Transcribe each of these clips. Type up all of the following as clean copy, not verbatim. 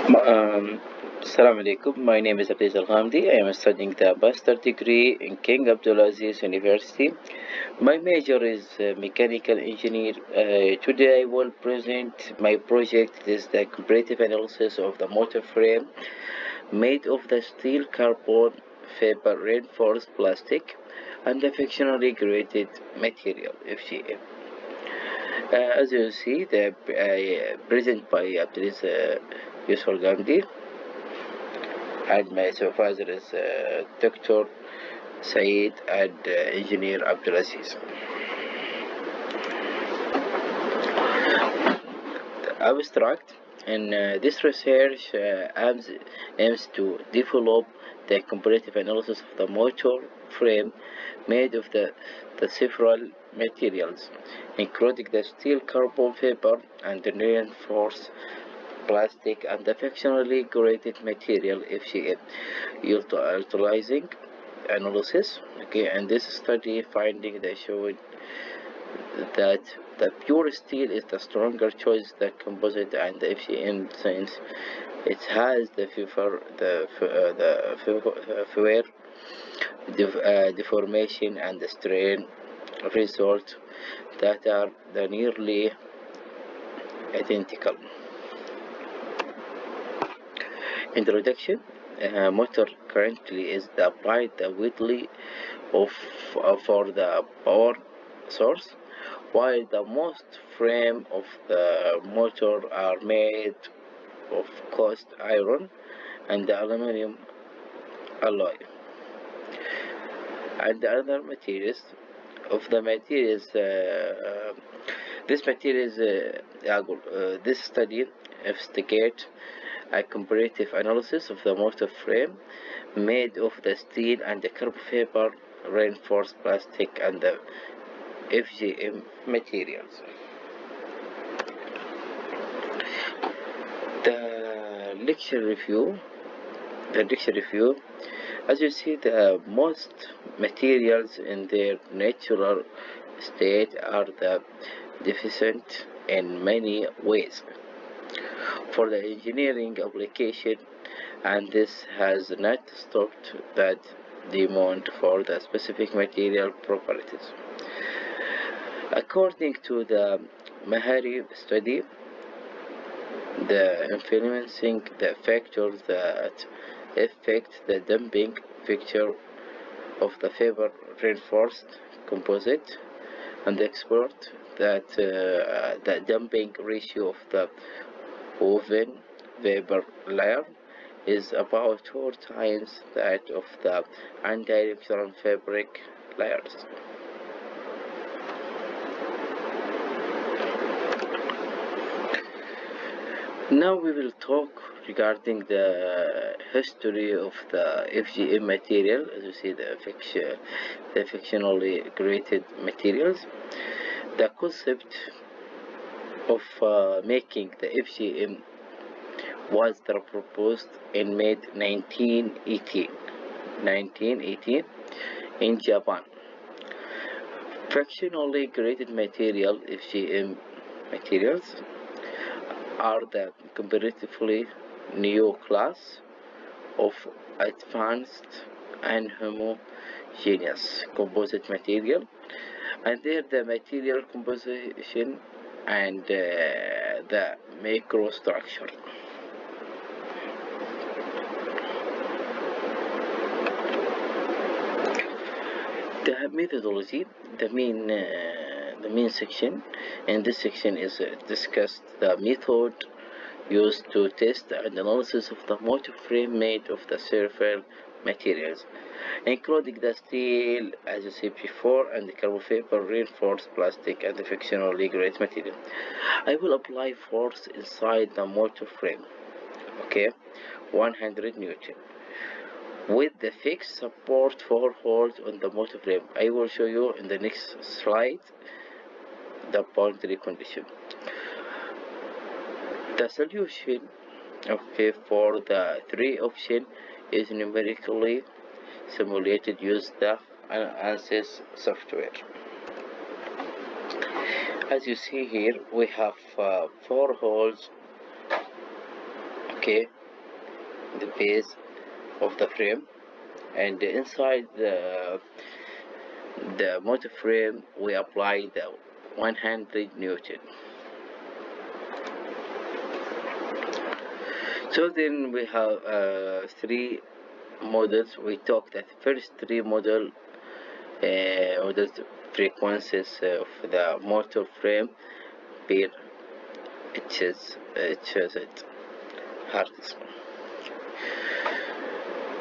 Assalamu alaikum. My name is Abdulaziz Alghamdi. I am studying the Master degree in King Abdulaziz University. My major is mechanical engineer. Today I will present my project. It is the comparative analysis of the motor frame made of the steel carbon fiber reinforced plastic and the fictionally graded material FGM. As you see, the present by Abdulaziz Alghamdi, and my supervisor is Dr. Saeed and Engineer Abdulaziz. The abstract in this research aims to develop the comparative analysis of the motor frame made of the several materials, including the steel carbon fiber and the reinforced plastic and the fictionally graded material FGM, utilizing analysis. Okay, and this study finding they showed that the pure steel is the stronger choice than composite and the FGM, since it has the wear deformation and the strain result that are nearly identical. Introduction. Motor currently is applied widely for the power source, while the most frame of the motor are made of cast iron and the aluminum alloy, and the other materials of the materials. This study investigates a comparative analysis of the motor frame made of the steel and the carbon fiber reinforced plastic and the FGM materials. The lecture review. As you see, the most materials in their natural state are deficient in many ways for the engineering application, and this has not stopped that demand for the specific material properties. According to the Mahari study, the influencing the factors that affect the damping feature of the fiber reinforced composite and export that the damping ratio of the woven fiber layer is about 4 times that of the anti-reflective fabric layers. Now we will talk regarding the history of the FGM material. As you see, the fictionally created materials. The concept of making the FGM was proposed in mid 1918 in Japan. Fractionally graded material FGM materials are the comparatively new class of advanced and homogeneous composite material, and there the material composition and the microstructure. The methodology, the main section. In this section is discussed the method used to test and analysis of the motor frame made of the several materials, including the steel, as you said before, and the carbon fiber reinforced plastic and the fictionally graded material. I will apply force inside the motor frame, okay, 100 Newton, with the fixed support 4 holes on the motor frame. I will show you in the next slide the boundary condition. The solution, okay, for the 3 option is numerically simulated using the ANSYS software. As you see here, we have 4 holes, okay, the base of the frame, and inside the motor frame we apply the 100 Newton. So then we have three models. We talked at first three models frequencies of the motor frame per it hertz.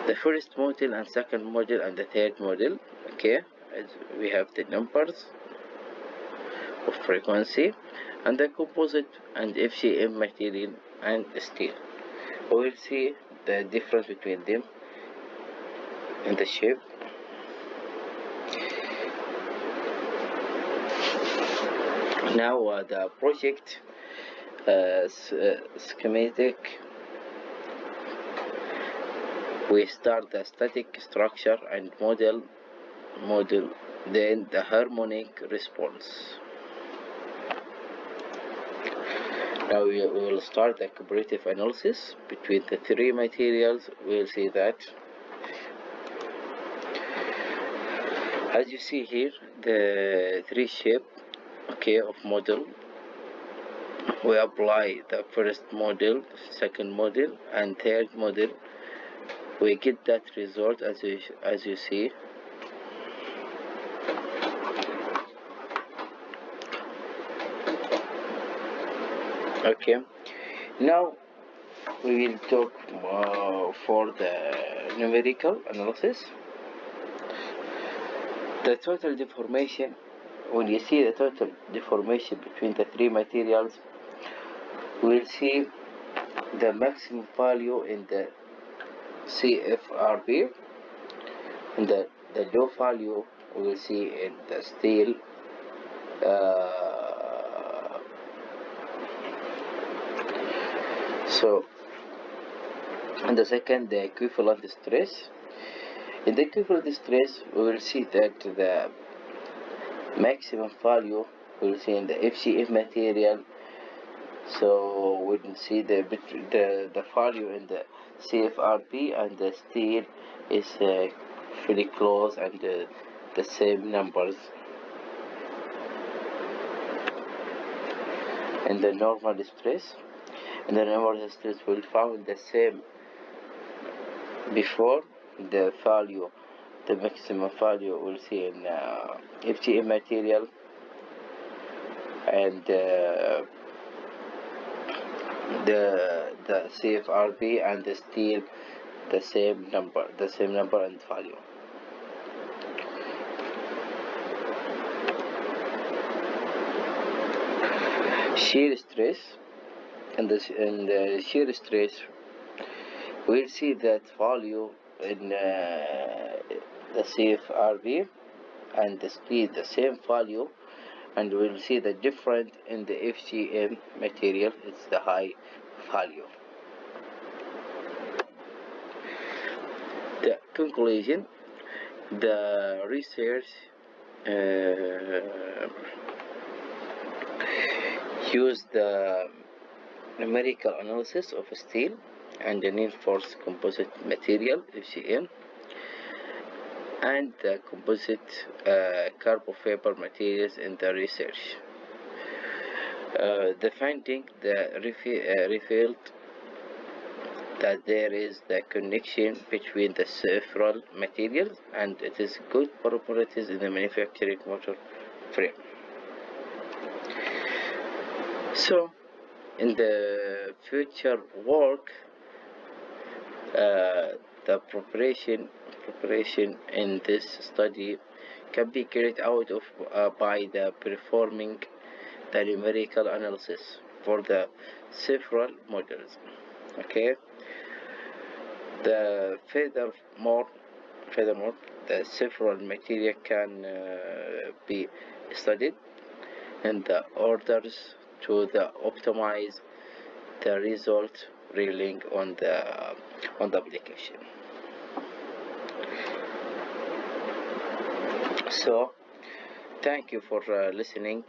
The first model and second model and the third model. Okay, as we have the numbers of frequency and the composite and FGM material and steel. We will see the difference between them in the shape. Now the project schematic. We start the static structure and model, then the harmonic response. Now we will start the comparative analysis between the three materials. We'll see that. As you see here, the three shape, okay, of model. We apply the first model, second model, and third model. We get that result as you see. Okay, now we will talk for the numerical analysis. The total deformation, when you see the total deformation between the three materials, we'll see the maximum value in the CFRB, and the low value we will see in the steel. So, and the second, the equivalent stress. In the equivalent stress, we will see that the maximum value we will see in the FGM material. So we can see the value in the CFRB and the steel is pretty close and the same numbers. And the normal stress. And the normal stress will found the same before. The value, the maximum value we'll see in FGM material, and the CFRB and the steel the same number and value. Shear stress, and the shear stress, we'll see that value in the CFRB and the steel the same value, and we'll see the difference in the FGM material. It's the high value. The conclusion, the research used the numerical analysis of steel and the reinforced composite material FGM and the composite carbon fiber materials in the research. The finding revealed that there is the connection between the several materials and it is good properties in the manufacturing motor frame. So in the future work, the preparation in this study can be carried out by the performing the numerical analysis for the several models. Okay. The furthermore, the several material can be studied in the orders to optimize the result relying on the application. So thank you for listening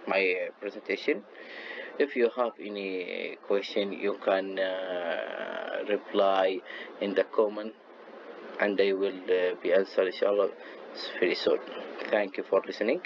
my presentation. If you have any question, you can reply in the comment, and I will be answered inshallah very soon. Thank you for listening.